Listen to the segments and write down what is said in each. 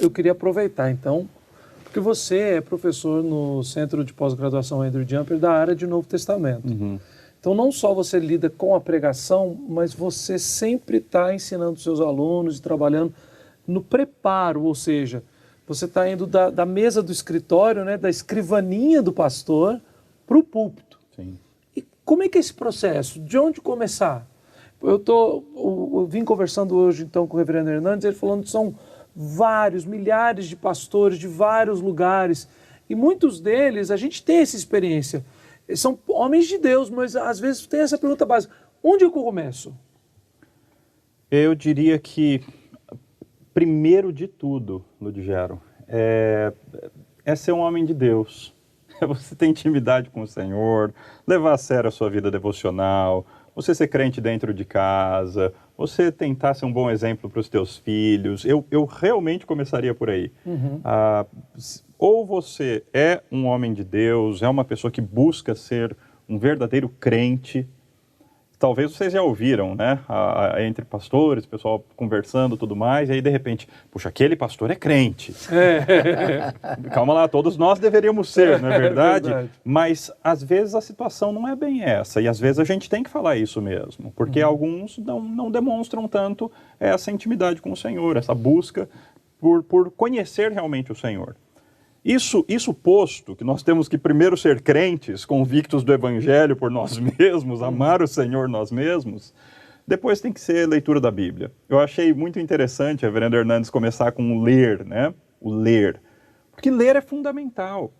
eu queria aproveitar, então, porque você é professor no Centro de Pós-Graduação Andrew Jumper da área de Novo Testamento. Uhum. Então, não só você lida com a pregação, mas você sempre está ensinando seus alunos e trabalhando no preparo, ou seja, você está indo da mesa do escritório, né, da escrivaninha do pastor, para o púlpito. Sim. E como é que é esse processo? De onde começar? Eu vim conversando hoje, então, com o reverendo Hernandes, ele falando que são vários, milhares de pastores de vários lugares, e muitos deles, a gente tem essa experiência. São homens de Deus, mas às vezes tem essa pergunta básica: onde eu começo? Eu diria que, primeiro de tudo, Ludigero, é ser um homem de Deus. É você ter intimidade com o Senhor, levar a sério a sua vida devocional, você ser crente dentro de casa, você tentar ser um bom exemplo para os teus filhos. Eu realmente começaria por aí. Uhum. Ou você é um homem de Deus, é uma pessoa que busca ser um verdadeiro crente. Talvez vocês já ouviram, né, entre pastores, pessoal conversando e tudo mais, e aí de repente, puxa, aquele pastor é crente. Calma lá, todos nós deveríamos ser, não é verdade? Verdade. Mas às vezes a situação não é bem essa, e às vezes a gente tem que falar isso mesmo, porque alguns não demonstram tanto essa intimidade com o Senhor, essa busca por conhecer realmente o Senhor. Isso posto, que nós temos que primeiro ser crentes, convictos do Evangelho por nós mesmos, amar o Senhor nós mesmos, depois tem que ser leitura da Bíblia. Eu achei muito interessante, reverendo Hernandes, começar com o ler, né? O ler. Porque ler é fundamental.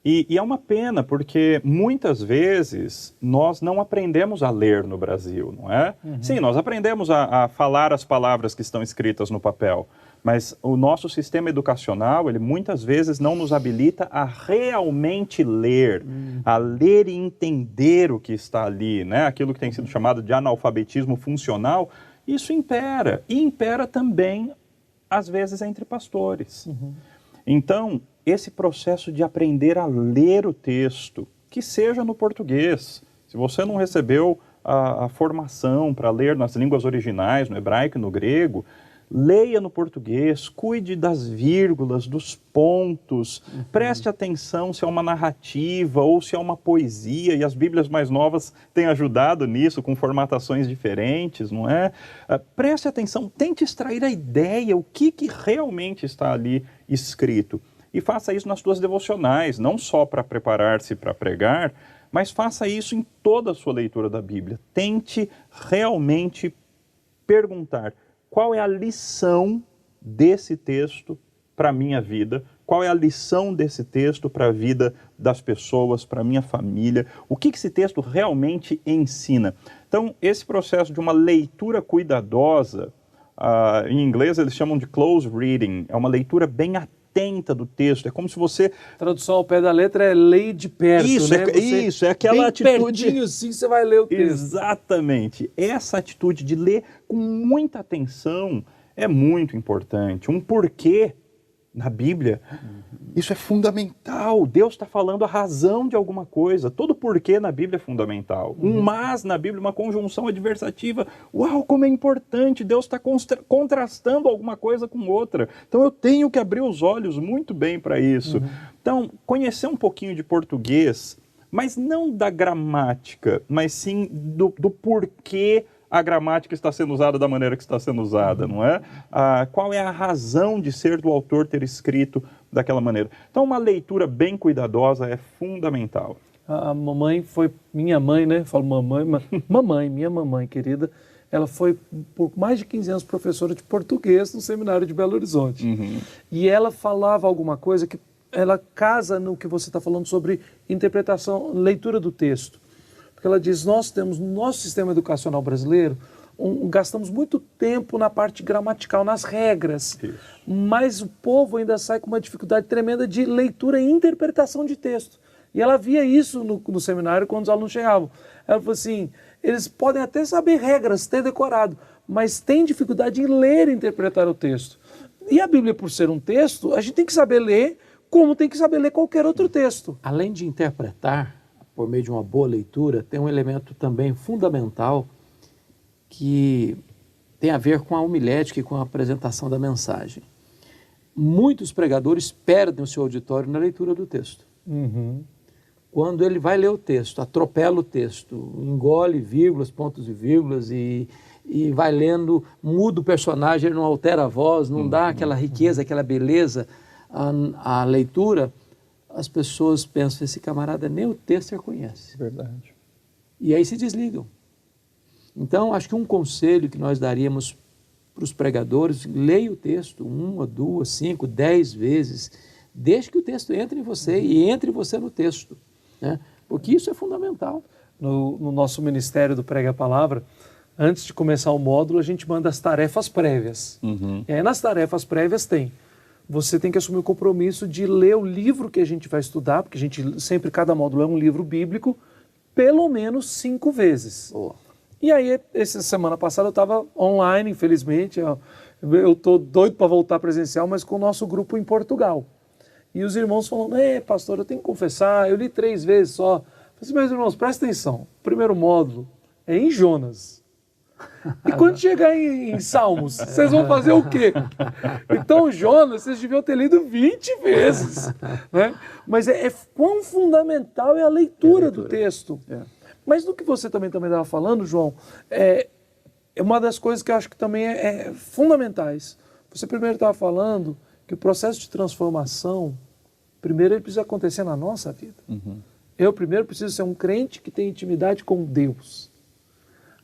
E é uma pena, porque muitas vezes nós não aprendemos a ler no Brasil, não é? Uhum. Sim, nós aprendemos a falar as palavras que estão escritas no papel, mas o nosso sistema educacional, ele muitas vezes não nos habilita a realmente ler, a ler e entender o que está ali, né? Aquilo que tem sido chamado de analfabetismo funcional, isso impera. E impera também, às vezes, entre pastores. Uhum. Então, esse processo de aprender a ler o texto, que seja no português. Se você não recebeu a formação para ler nas línguas originais, no hebraico e no grego, leia no português, cuide das vírgulas, dos pontos, preste atenção se é uma narrativa ou se é uma poesia, e as Bíblias mais novas têm ajudado nisso, com formatações diferentes, não é? Preste atenção, tente extrair a ideia, o que realmente está ali escrito. E faça isso nas suas devocionais, não só para preparar-se para pregar, mas faça isso em toda a sua leitura da Bíblia. Tente realmente perguntar: qual é a lição desse texto para a minha vida? Qual é a lição desse texto para a vida das pessoas, para a minha família? O que esse texto realmente ensina? Então, esse processo de uma leitura cuidadosa, em inglês eles chamam de close reading, é uma leitura bem atenta do texto, é como se você... Tradução ao pé da letra é lei de perto, isso, né? Isso, é aquela atitude... pertinho, sim, você vai ler o texto. Exatamente. Essa atitude de ler com muita atenção é muito importante. Um porquê na Bíblia, isso é fundamental. Deus está falando a razão de alguma coisa. Todo porquê na Bíblia é fundamental. Um mas na Bíblia, uma conjunção adversativa. Uau, como é importante. Deus está contrastando alguma coisa com outra. Então eu tenho que abrir os olhos muito bem para isso. Então, conhecer um pouquinho de português, mas não da gramática, mas sim do porquê a gramática está sendo usada da maneira que está sendo usada, não é? Qual é a razão de ser do autor ter escrito daquela maneira? Então, uma leitura bem cuidadosa é fundamental. A mamãe foi, minha mãe, né? Falo mamãe, mas minha mamãe querida, ela foi por mais de 15 anos professora de português no seminário de Belo Horizonte. E ela falava alguma coisa que ela casa no que você está falando sobre interpretação, leitura do texto. Porque ela diz, nós temos no nosso sistema educacional brasileiro, gastamos muito tempo na parte gramatical, nas regras, mas o povo ainda sai com uma dificuldade tremenda de leitura e interpretação de texto. E ela via isso no seminário quando os alunos chegavam. Ela falou assim, eles podem até saber regras, ter decorado, mas têm dificuldade em ler e interpretar o texto. E a Bíblia, por ser um texto, a gente tem que saber ler como tem que saber ler qualquer outro texto. Além de interpretar, por meio de uma boa leitura, tem um elemento também fundamental que tem a ver com a homilética e com a apresentação da mensagem. muitos pregadores perdem o seu auditório na leitura do texto. Uhum. Quando ele vai ler o texto, atropela o texto, engole vírgulas, pontos e vírgulas e vai lendo, muda o personagem, ele não altera a voz, não dá aquela riqueza, aquela beleza à leitura, as pessoas pensam, esse camarada nem o texto reconhece. Verdade. E aí se desligam. Então, acho que um conselho que nós daríamos para os pregadores, leia o texto 1, 2, 5, 10 vezes, deixe que o texto entre em você e entre você no texto, né? Porque isso é fundamental. No nosso ministério do Prega a Palavra, antes de começar o módulo, a gente manda as tarefas prévias. Uhum. E aí nas tarefas prévias você tem que assumir o compromisso de ler o livro que a gente vai estudar, porque cada módulo é um livro bíblico, pelo menos 5 vezes. Oh. E aí, essa semana passada eu estava online, infelizmente, eu estou doido para voltar presencial, mas com o nosso grupo em Portugal. E os irmãos falando, pastor, eu tenho que confessar, eu li 3 vezes só. Eu falei assim, meus irmãos, presta atenção, o primeiro módulo é em Jonas. E quando chegar em Salmos, vocês vão fazer o quê? Então, Jonas, vocês deviam ter lido 20 vezes. Né? Mas quão fundamental é a leitura do texto. É. Mas do que você também estava falando, João, é uma das coisas que eu acho que também é fundamentais. Você primeiro estava falando que o processo de transformação, primeiro ele precisa acontecer na nossa vida. Uhum. Eu primeiro preciso ser um crente que tem intimidade com Deus.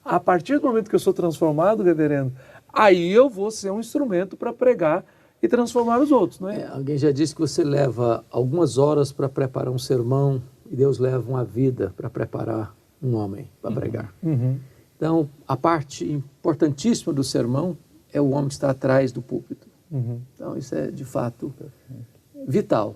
A partir do momento que eu sou transformado, reverendo, aí eu vou ser um instrumento para pregar e transformar os outros, não é? Alguém já disse que você leva algumas horas para preparar um sermão e Deus leva uma vida para preparar um homem para pregar. Uhum. Então, a parte importantíssima do sermão é o homem que está atrás do púlpito. Uhum. Então, isso é, de fato, vital.